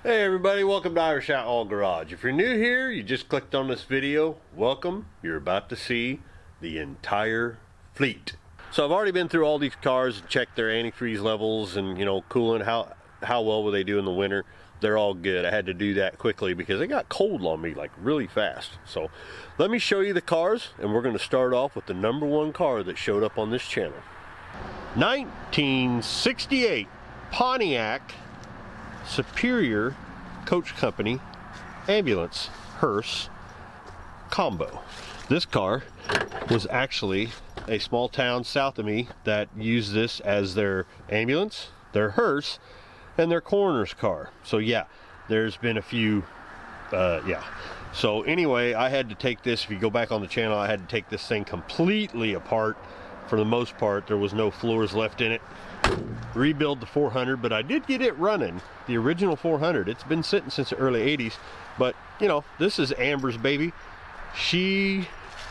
Hey everybody, welcome to Irish Outlaw Garage. If you're new here, you just clicked on this video, welcome. You're about to see the entire fleet. So I've already been through all these cars and checked their antifreeze levels and, you know, coolant, how well will they do in the winter. They're all good. I had to do that quickly because it got cold on me like really fast. So let me show you the cars, and we're going to start off with the number one car that showed up on this channel. 1968 Pontiac Superior Coach Company ambulance hearse combo. This car was actually a small town south of me that used this as their ambulance, their hearse, and their coroner's car. So yeah, there's been a few so anyway, I had to take this, if you go back on the channel, I had to take this thing completely apart. For the most part, there was no floors left in it. Rebuild the 400, but I did get it running, the original 400. It's been sitting since the early 80s, but you know, this is Amber's baby. She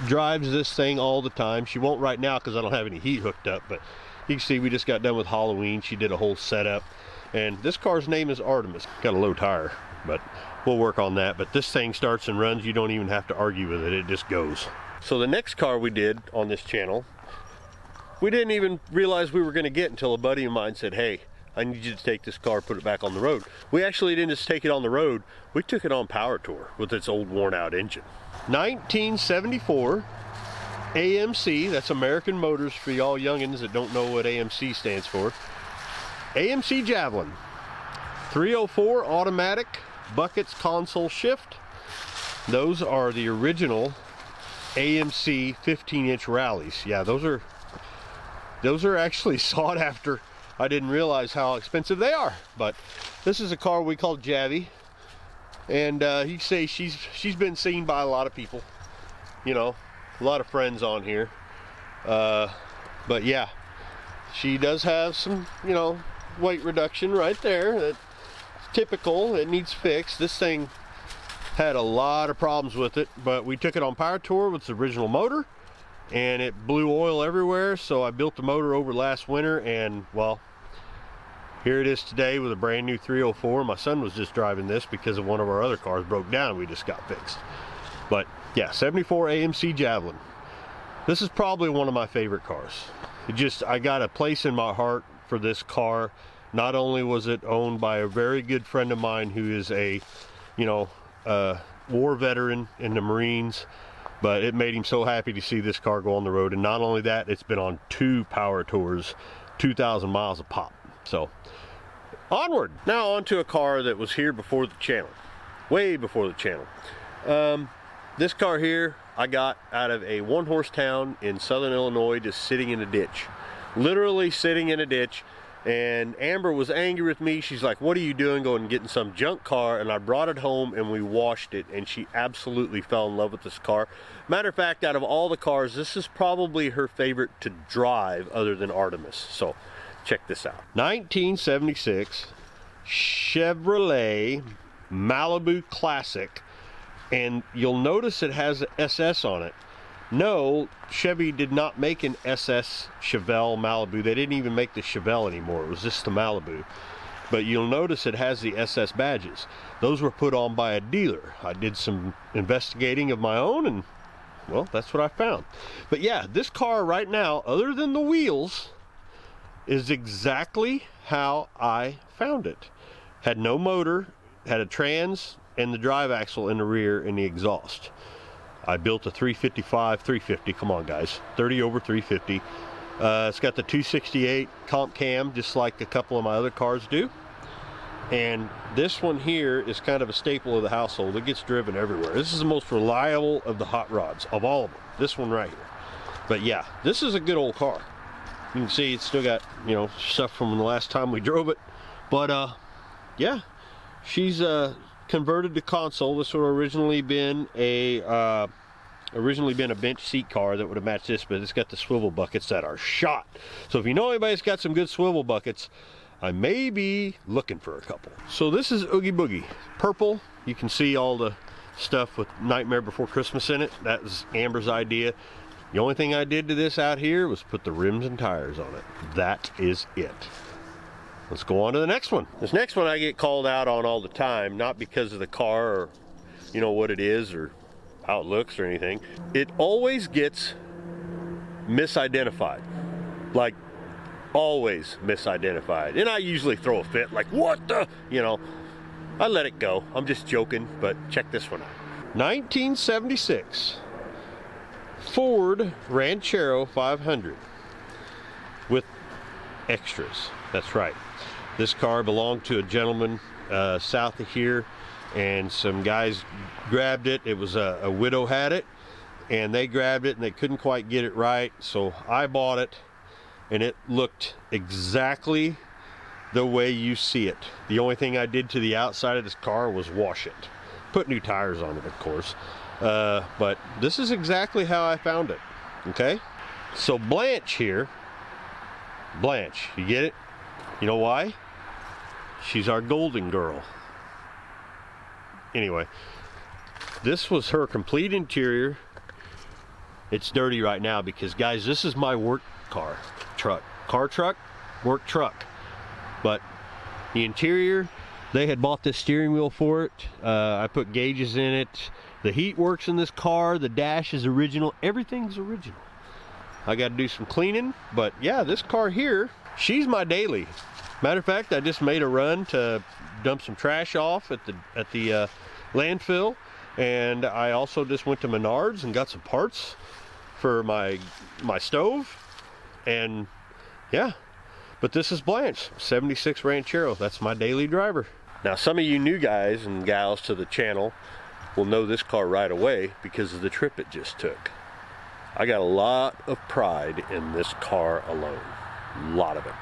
drives this thing all the time. She won't right now because I don't have any heat hooked up, but you can see we just got done with Halloween. She did a whole setup, and this car's name is Artemis. Got a low tire, but we'll work on that. But this thing starts and runs. You don't even have to argue with it. It just goes. So the next car we did on this channel, we didn't even realize we were going to get until a buddy of mine said, hey, I need you to take this car, put it back on the road. We actually didn't just take it on the road, we took it on power tour with its old worn out engine. 1974 AMC, that's American Motors for y'all youngins that don't know what AMC stands for. AMC Javelin, 304 automatic, buckets, console shift. Those are the original AMC 15-inch rallies. Yeah, those are actually sought after. I didn't realize how expensive they are, but this is a car we call Javy, and you say she's been seen by a lot of people, you know, a lot of friends on here, but yeah, she does have some, you know, weight reduction right there. That's typical. It needs fixed. This thing had a lot of problems with it, but we took it on power tour with the original motor, and it blew oil everywhere. So I built the motor over last winter, and well, here it is today with a brand new 304. My son was just driving this because of one of our other cars broke down. We just got fixed. But yeah, 74 AMC Javelin. This is probably one of my favorite cars. I got a place in my heart for this car. Not only was it owned by a very good friend of mine who is a, you know, war veteran in the Marines, but it made him so happy to see this car go on the road. And not only that, it's been on 2 power tours, 2,000 miles a pop. So onward. Now onto a car that was here before the channel, way before the channel. This car here I got out of a one-horse town in southern Illinois, just sitting in a ditch, literally sitting in a ditch. And Amber was angry with me. She's like, what are you doing going and getting some junk car? And I brought it home and we washed it, and she absolutely fell in love with this car. Matter of fact, out of all the cars, this is probably her favorite to drive other than Artemis. So check this out. 1976 Chevrolet Malibu Classic, and you'll notice it has an SS on it. No, Chevy did not make an SS Chevelle Malibu. They didn't even make the Chevelle anymore. It was just the Malibu. But you'll notice it has the SS badges. Those were put on by a dealer. I did some investigating of my own, and well, that's what I found. But yeah, this car right now, other than the wheels, is exactly how I found it. Had no motor, had a trans and the drive axle in the rear and the exhaust. I built a 350, come on guys, 30 over 350. It's got the 268 comp cam, just like a couple of my other cars do. And this one here is kind of a staple of the household. It gets driven everywhere. This is the most reliable of the hot rods, of all of them. This one right here. But yeah, this is a good old car. You can see it's still got, you know, stuff from the last time we drove it. But yeah, she's converted to console. This would have originally been a bench seat car that would have matched this, but it's got the swivel buckets that are shot. So if you know anybody's got some good swivel buckets, I may be looking for a couple. So this is Oogie Boogie, purple. You can see all the stuff with Nightmare Before Christmas in it. That was Amber's idea. The only thing I did to this out here was put the rims and tires on it. That is it. let's go on to the next one. This next one I get called out on all the time, not because of the car or you know what it is or how it looks or anything. It always gets misidentified, like always misidentified. And I usually throw a fit like, what the, you know, I let it go. I'm just joking, but check this one out. 1976 Ford Ranchero 500 with extras. That's right. This car belonged to a gentleman south of here, and some guys grabbed it. It was a widow had it, and they grabbed it and they couldn't quite get it right, so I bought it, and it looked exactly the way you see it. The only thing I did to the outside of this car was wash it, put new tires on it, of course, but this is exactly how I found it. Okay, so Blanche here, Blanche, you get it? You know why? She's our golden girl. Anyway, this was her complete interior. It's dirty right now because, guys, this is my work truck, work truck. But the interior, they had bought this steering wheel for it. I put gauges in it. The heat works in this car. The dash is original. Everything's original. I got to do some cleaning, but yeah, this car here, she's my daily. Matter of fact, I just made a run to dump some trash off at the landfill, and I also just went to Menards and got some parts for my stove, and yeah. But this is Blanche, 76 Ranchero. That's my daily driver. Now, some of you new guys and gals to the channel will know this car right away because of the trip it just took. I got a lot of pride in this car alone. A lot of it.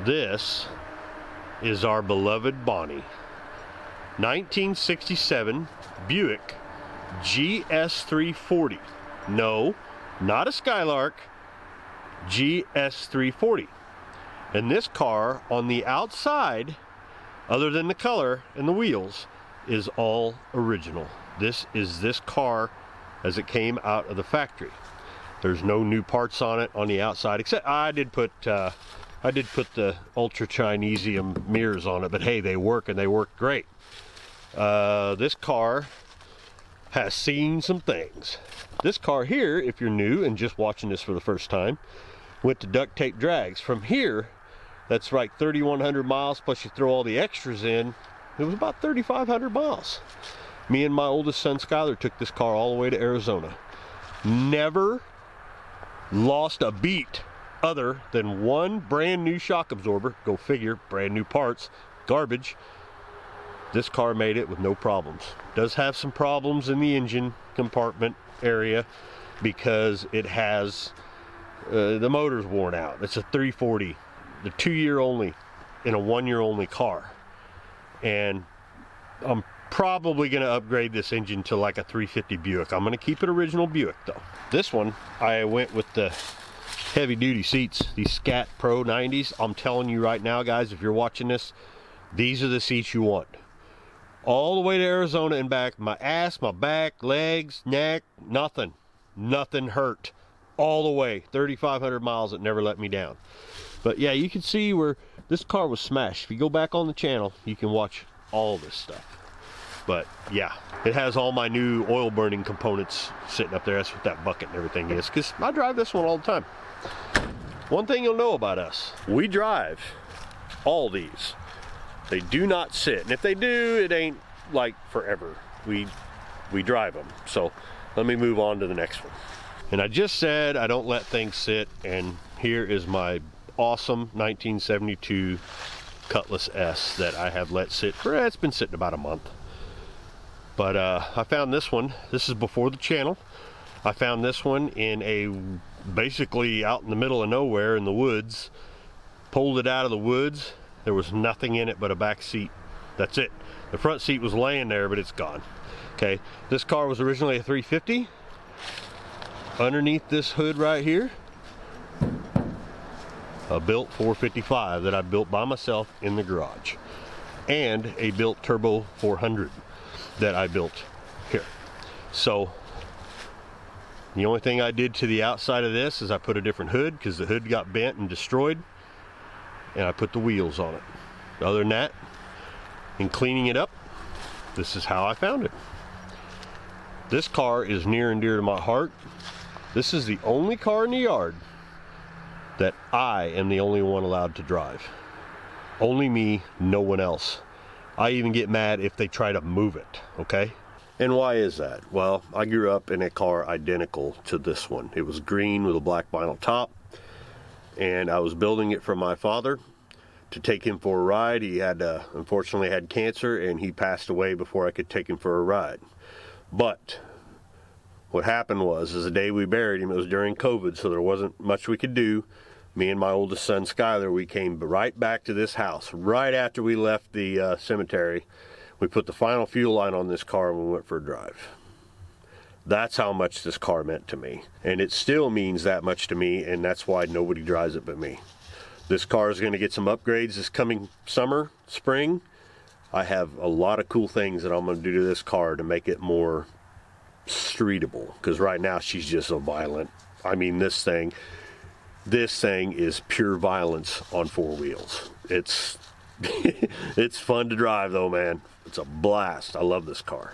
This is our beloved Bonnie. 1967 Buick GS340. No, not a Skylark. GS340. And this car on the outside, other than the color and the wheels, is all original. This is this car as it came out of the factory. There's no new parts on it on the outside, except I did put the Ultra Chinesium mirrors on it, but hey, they work, and they work great. This car has seen some things. This car here, if you're new and just watching this for the first time, went to duct tape drags. From here, that's like 3,100 miles, plus you throw all the extras in, it was about 3,500 miles. Me and my oldest son, Skyler, took this car all the way to Arizona. Never lost a beat other than one brand new shock absorber. Go figure, brand new parts, garbage. This car made it with no problems. Does have some problems in the engine compartment area because it has the motor's worn out. It's a 340, the 2-year only in a 1-year only car, and I'm probably going to upgrade this engine to like a 350 Buick. I'm going to keep it original Buick though. This one I went with the heavy duty seats, these Scat Pro 90s. I'm telling you right now, guys, if you're watching this, these are the seats you want. All the way to Arizona and back. My ass, my back, legs, neck, nothing hurt. All the way, 3,500 miles, it never let me down. But yeah, you can see where this car was smashed. If you go back on the channel, you can watch all this stuff. But yeah, it has all my new oil burning components sitting up there. That's what that bucket and everything is, because I drive this one all the time. One thing you'll know about us, we drive all these. They do not sit, and if they do, it ain't like forever. We drive them. So let me move on to the next one. And I just said I don't let things sit, and here is my awesome 1972 Cutlass S that I have let sit for, it's been sitting about a month. But I found this one. This is before the channel. I found this one in a, basically out in the middle of nowhere in the woods. Pulled it out of the woods. There was nothing in it but a back seat. That's it. The front seat was laying there, but it's gone. Okay, this car was originally a 350. Underneath this hood right here, a built 455 that I built by myself in the garage, and a built turbo 400 that I built here. So the only thing I did to the outside of this is I put a different hood because the hood got bent and destroyed, and I put the wheels on it. Other than that, in cleaning it up, this is how I found it. This car is near and dear to my heart. This is the only car in the yard that I am the only one allowed to drive. Only me, no one else. I even get mad if they try to move it, okay? And why is that? Well, I grew up in a car identical to this one. It was green with a black vinyl top, and I was building it for my father to take him for a ride. He had unfortunately had cancer, and he passed away before I could take him for a ride. But what happened was the day we buried him, it was during COVID, so there wasn't much we could do. Me and my oldest son, Skyler, we came right back to this house. Right after we left the cemetery, we put the final fuel line on this car and we went for a drive. That's how much this car meant to me. And it still means that much to me, and that's why nobody drives it but me. This car is going to get some upgrades this coming summer, spring. I have a lot of cool things that I'm going to do to this car to make it more streetable. Because right now she's just so violent. I mean, this thing is pure violence on four wheels. It's it's fun to drive though, man. It's a blast. I love this car.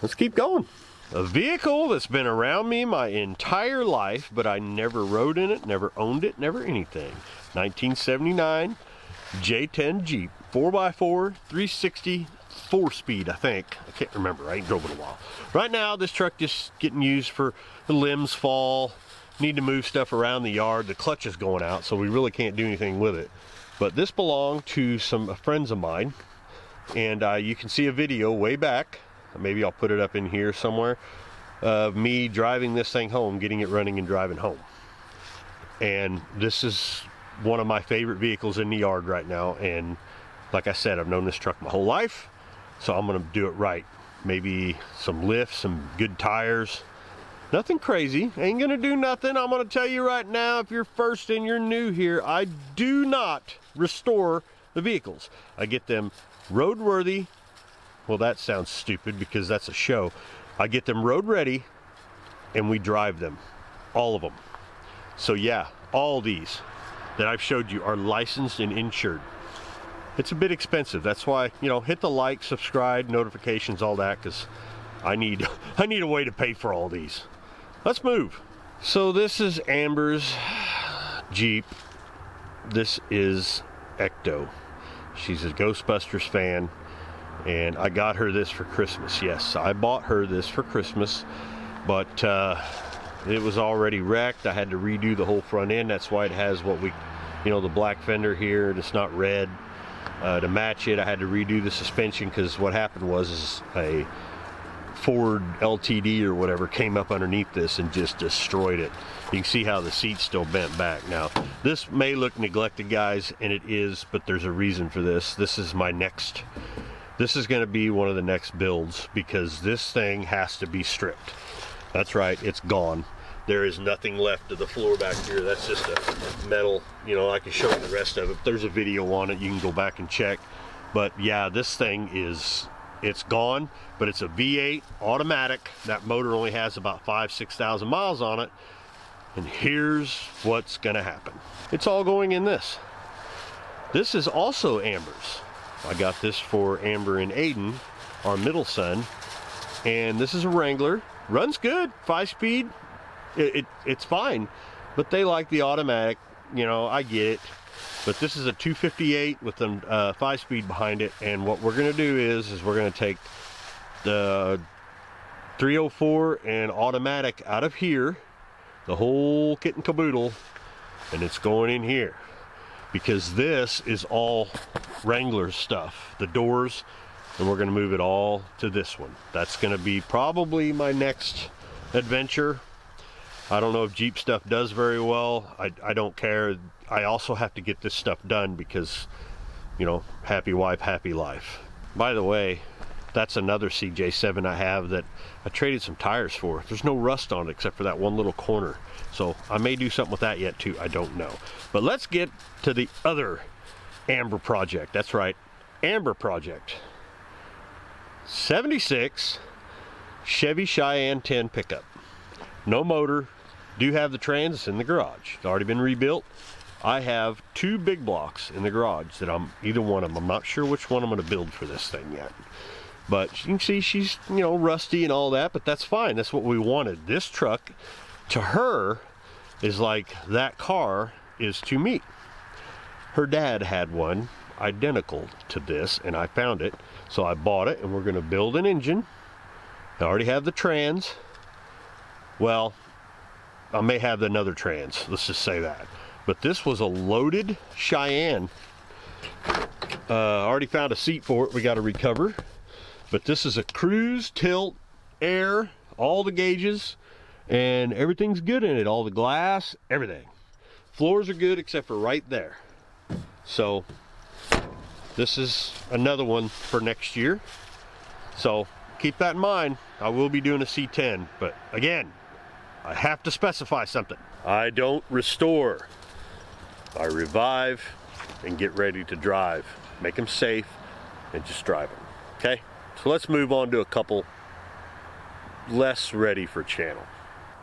Let's keep going. A vehicle that's been around me my entire life, but I never rode in it, never owned it, never anything. 1979 J10 Jeep, 4x4, 360, 4-speed, I think. I can't remember. I ain't drove in a while. Right now, this truck just getting used for the limbs fall. Need to move stuff around the yard. The clutch is going out, so we really can't do anything with it. But this belonged to some friends of mine, and you can see a video way back. Maybe I'll put it up in here somewhere of me driving this thing home, getting it running and driving home. And this is one of my favorite vehicles in the yard right now. And like I said, I've known this truck my whole life, so I'm gonna do it right. Maybe some lifts, some good tires. Nothing crazy, ain't gonna do nothing. I'm gonna tell you right now, if you're first and you're new here, I do not restore the vehicles. I get them roadworthy. Well, that sounds stupid because that's a show. I get them road ready and we drive them, all of them. So yeah, all these that I've showed you are licensed and insured. It's a bit expensive. That's why, you know, hit the like, subscribe, notifications, all that, because I need a way to pay for all these. Let's move. So this is Amber's Jeep. This is Ecto. She's a Ghostbusters fan, and I got her this for Christmas. Yes, I bought her this for Christmas, but it was already wrecked. I had to redo the whole front end. That's why it has what we, you know, the black fender here, and it's not red. To match it, I had to redo the suspension, because what happened was a Ford LTD or whatever came up underneath this and just destroyed it. You can see how the seat's still bent back. Now, this may look neglected, guys, and it is, but there's a reason for this. This is my next, this is going to be one of the next builds, because this thing has to be stripped. That's right, it's gone. There is nothing left of the floor back here. That's just a metal, you know, I can show you the rest of it. There's a video on it, you can go back and check. But yeah, this thing is, it's gone, but it's a V8 automatic. That motor only has about 5,000-6,000 miles on it. And here's what's gonna happen. It's all going in this. This is also Amber's. I got this for Amber and Aiden, our middle son. And this is a Wrangler. Runs good, 5-speed. It's fine, but they like the automatic, you know, I get it. But this is a 258 with a 5-speed behind it, and what we're gonna do is we're gonna take the 304 and automatic out of here, the whole kit and caboodle, and it's going in here, because this is all Wrangler stuff, the doors, and we're gonna move it all to this one. That's gonna be probably my next adventure. I don't know if Jeep stuff does very well. I don't care. I also have to get this stuff done because, you know, happy wife, happy life. By the way, that's another CJ7 I have that I traded some tires for. There's no rust on it except for that one little corner. So I may do something with that yet too. I don't know. But let's get to the other Amber project. That's right, Amber project. 76 Chevy Cheyenne 10 pickup. No motor. Do have the trans, it's in the garage. It's already been rebuilt. I have 2 big blocks in the garage that either one of them. I'm not sure which one I'm going to build for this thing yet. But you can see she's, you know, rusty and all that, but that's fine. That's what we wanted. This truck, to her, is like that car is to me. Her dad had one identical to this, and I found it. So I bought it, and we're going to build an engine. I already have the trans. Well, I may have another trans. Let's just say that. But this was a loaded Cheyenne. I already found a seat for it. We got to recover. But this is a cruise, tilt, air, all the gauges, and everything's good in it. All the glass, everything. Floors are good except for right there. So this is another one for next year. So keep that in mind. I will be doing a C10, but again, I have to specify something. I don't restore. I revive and get ready to drive. Make them safe and just drive them. Okay? So let's move on to a couple less ready for channel.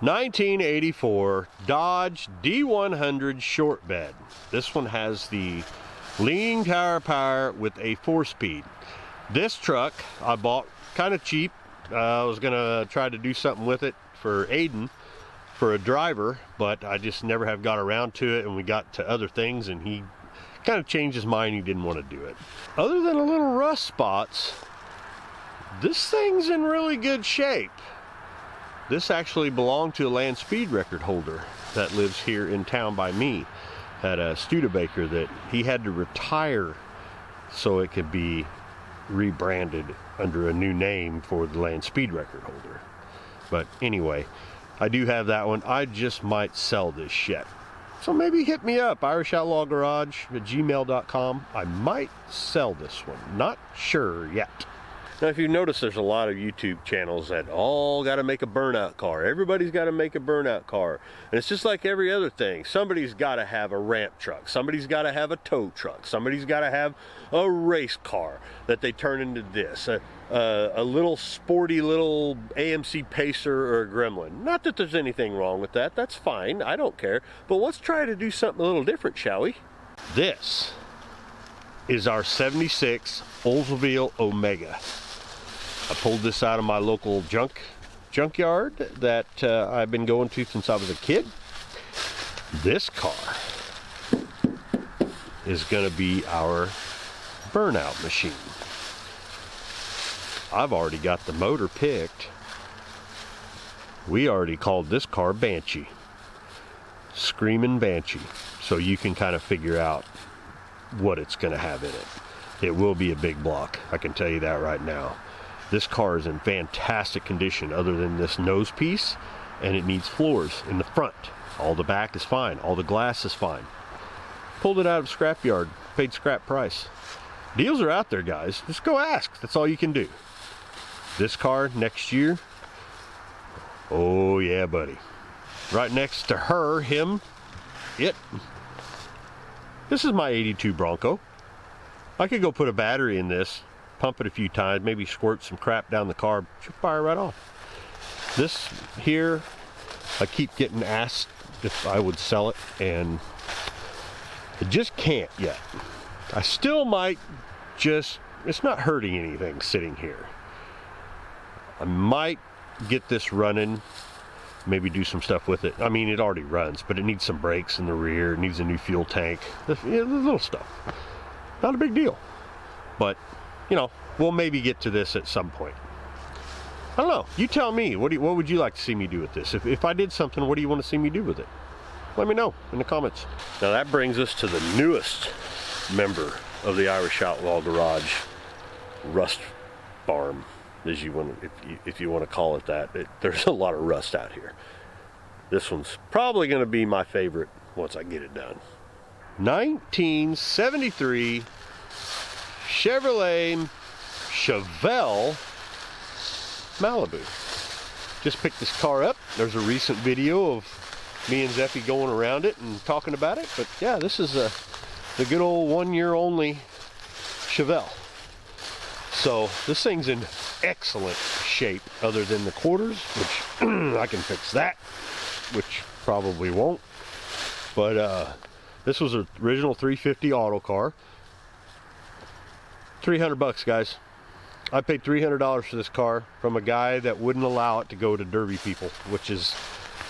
1984 Dodge D100 short bed. This one has the lean tire power with a 4-speed. This truck I bought kind of cheap. I was gonna try to do something with it for Aiden for a driver, but I just never have got around to it, and we got to other things and he kind of changed his mind. He didn't want to do it. Other than a little rust spots, this thing's in really good shape. This actually belonged to a land speed record holder that lives here in town by me at a Studebaker that he had to retire so it could be rebranded under a new name for the land speed record holder. But anyway, I do have that one. I just might sell this shit. So maybe hit me up, irishoutlaw@gmail.com. I might sell this one. Not sure yet. Now, if you notice, there's a lot of YouTube channels that all got to make a burnout car. Everybody's got to make a burnout car. And it's just like every other thing. Somebody's got to have a ramp truck. Somebody's got to have a tow truck. Somebody's got to have a race car that they turn into this. A little sporty little AMC Pacer or a Gremlin. Not that there's anything wrong with that. That's fine. I don't care. But let's try to do something a little different, shall we? This is our 76 Oldsmobile Omega. I pulled this out of my local junkyard that I've been going to since I was a kid. This car is going to be our burnout machine. I've already got the motor picked. We already called this car Banshee. Screaming Banshee. So you can kind of figure out what it's going to have in it. It will be a big block. I can tell you that right now. This car is in fantastic condition other than this nose piece, and it needs floors in the front. All the back is fine. All the glass is fine. Pulled it out of scrapyard. Paid scrap price. Deals are out there, guys. Just go ask. That's all you can do. This car next year. Oh yeah, buddy. Right next to her, him, it. This is my 82 Bronco. I could go put a battery in this, pump it a few times, maybe squirt some crap down the car, she'll fire right off. This here, I keep getting asked if I would sell it, and I just can't yet. I still might just, it's not hurting anything sitting here. I might get this running, maybe do some stuff with it. I mean, it already runs, but it needs some brakes in the rear, it needs a new fuel tank, the little stuff. Not a big deal, but you know, we'll maybe get to this at some point. I don't know. You tell me. What would you like to see me do with this? If I did something, what do you want to see me do with it? Let me know in the comments. Now that brings us to the newest member of the Irish Outlaw Garage, rust farm, as you want, if you want to call it that. There's a lot of rust out here. This one's probably going to be my favorite once I get it done. 1973 Chevrolet Chevelle Malibu. Just picked this car up. There's a recent video of me and Zeffy going around it and talking about it. But yeah, this is the good old 1 year only Chevelle. So this thing's in excellent shape other than the quarters, which I can fix that, which probably won't. But This was an original 350 auto car. 300 bucks, guys. I paid $300 for this car from a guy that wouldn't allow it to go to Derby people, which is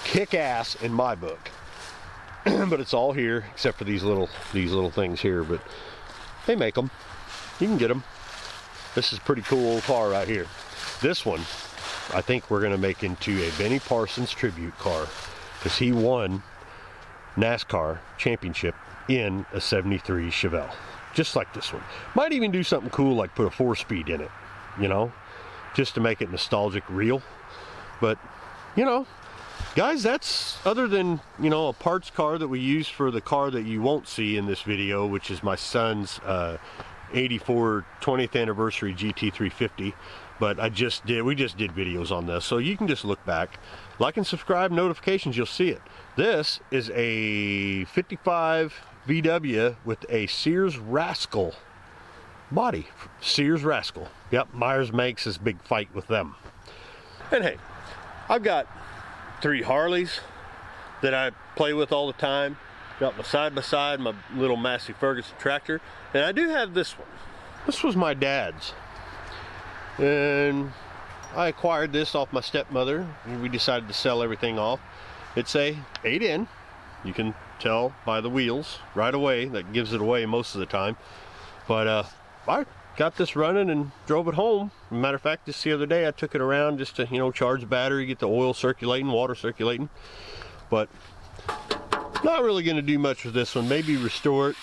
kick-ass in my book. But it's all here except for these little things here, but they make them. You can get them. This is a pretty cool old car right here. This one, I think we're gonna make into a Benny Parsons tribute car, because he won NASCAR championship in a 73 Chevelle, just like this one. Might even do something cool like put a 4-speed in it, you know, just to make it nostalgic real. But you know, guys, that's, other than, you know, a parts car that we use for the car that you won't see in this video, which is my son's 84 20th anniversary GT350. But we just did videos on this, so you can just look back, like and subscribe, notifications, you'll see it. This is a 55 VW with a Sears Rascal body. Sears Rascal. Yep, Myers makes this big fight with them. And hey, I've got 3 Harleys that I play with all the time. Got my side-by-side, my little Massey Ferguson tractor, and I do have this one. This was my dad's, and I acquired this off my stepmother. We decided to sell everything off. It's a 8N. You can tell by the wheels right away. That gives it away most of the time. But I got this running and drove it home. Matter of fact, just the other day I took it around just to, you know, charge the battery, get the oil circulating, water circulating. But not really going to do much with this one. Maybe restore it,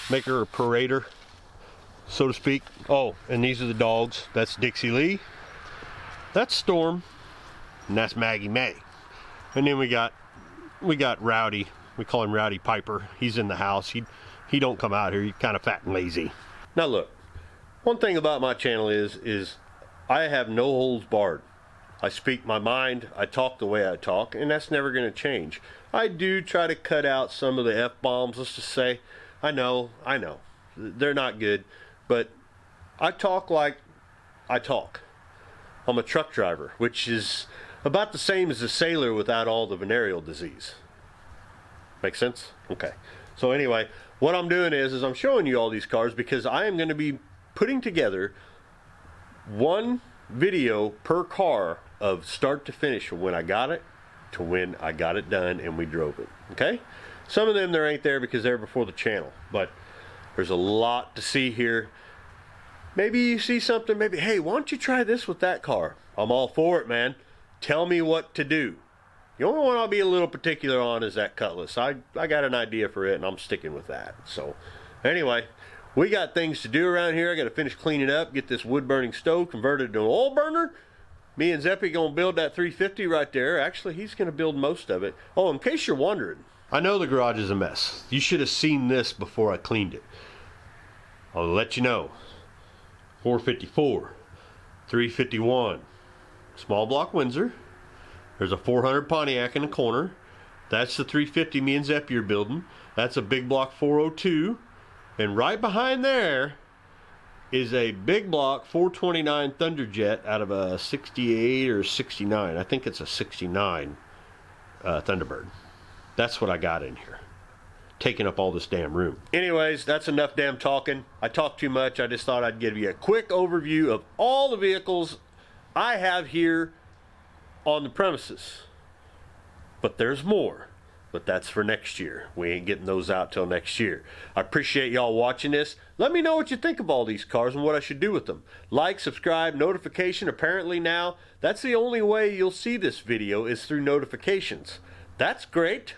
make her a parader, so to speak. Oh, and these are the dogs. That's Dixie Lee, that's Storm, and that's Maggie May. And then we got Rowdy. We call him Rowdy Piper. He's in the house. He don't come out here. He's kind of fat and lazy. Now look, one thing about my channel is I have no holds barred. I speak my mind, I talk the way I talk, and that's never going to change. I do try to cut out some of the F-bombs, let's just say. I know, they're not good, but I talk like I talk. I'm a truck driver, which is about the same as a sailor without all the venereal disease. Make sense? Okay. So anyway, what I'm doing is I'm showing you all these cars because I am going to be putting together one video per car of start to finish, from when I got it to when I got it done and we drove it. Okay? Some of them there ain't there because they're before the channel, but there's a lot to see here. Maybe you see something, maybe, hey, why don't you try this with that car? I'm all for it, man. Tell me what to do. The only one I'll be a little particular on is that Cutlass. I got an idea for it and I'm sticking with that. So anyway, we got things to do around here. I got to finish cleaning up, get this wood burning stove converted to an oil burner. Me and Zeppy gonna build that 350 right there. Actually, he's gonna build most of it. Oh, in case you're wondering, I know the garage is a mess. You should have seen this before I cleaned it. I'll let you know. 454, 351, small block Windsor. There's a 400 Pontiac in the corner. That's the 350 me and Zeppy are building. That's a big block 402. And right behind there is a big block 429 Thunderjet out of a 68 or 69. I think it's a 69 Thunderbird. That's what I got in here, taking up all this damn room. Anyways, that's enough damn talking. I talk too much. I just thought I'd give you a quick overview of all the vehicles I have here on the premises. But there's more. But that's for next year. We ain't getting those out till next year. I appreciate y'all watching this. Let me know what you think of all these cars and what I should do with them. Like, subscribe, notification. Apparently now, that's the only way you'll see this video is through notifications. That's great.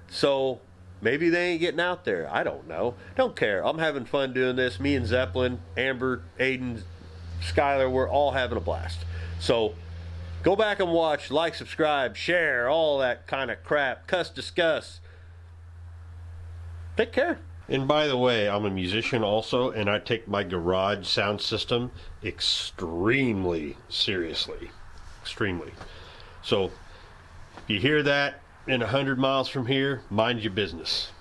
So maybe they ain't getting out there. I don't know. Don't care. I'm having fun doing this. Me and Zeppelin, Amber, Aiden, Skylar, we're all having a blast. So go back and watch, like, subscribe, share, all that kind of crap. Cuss, discuss. Take care. And by the way, I'm a musician also, and I take my garage sound system extremely seriously. Extremely. So, if you hear that in 100 miles from here, mind your business.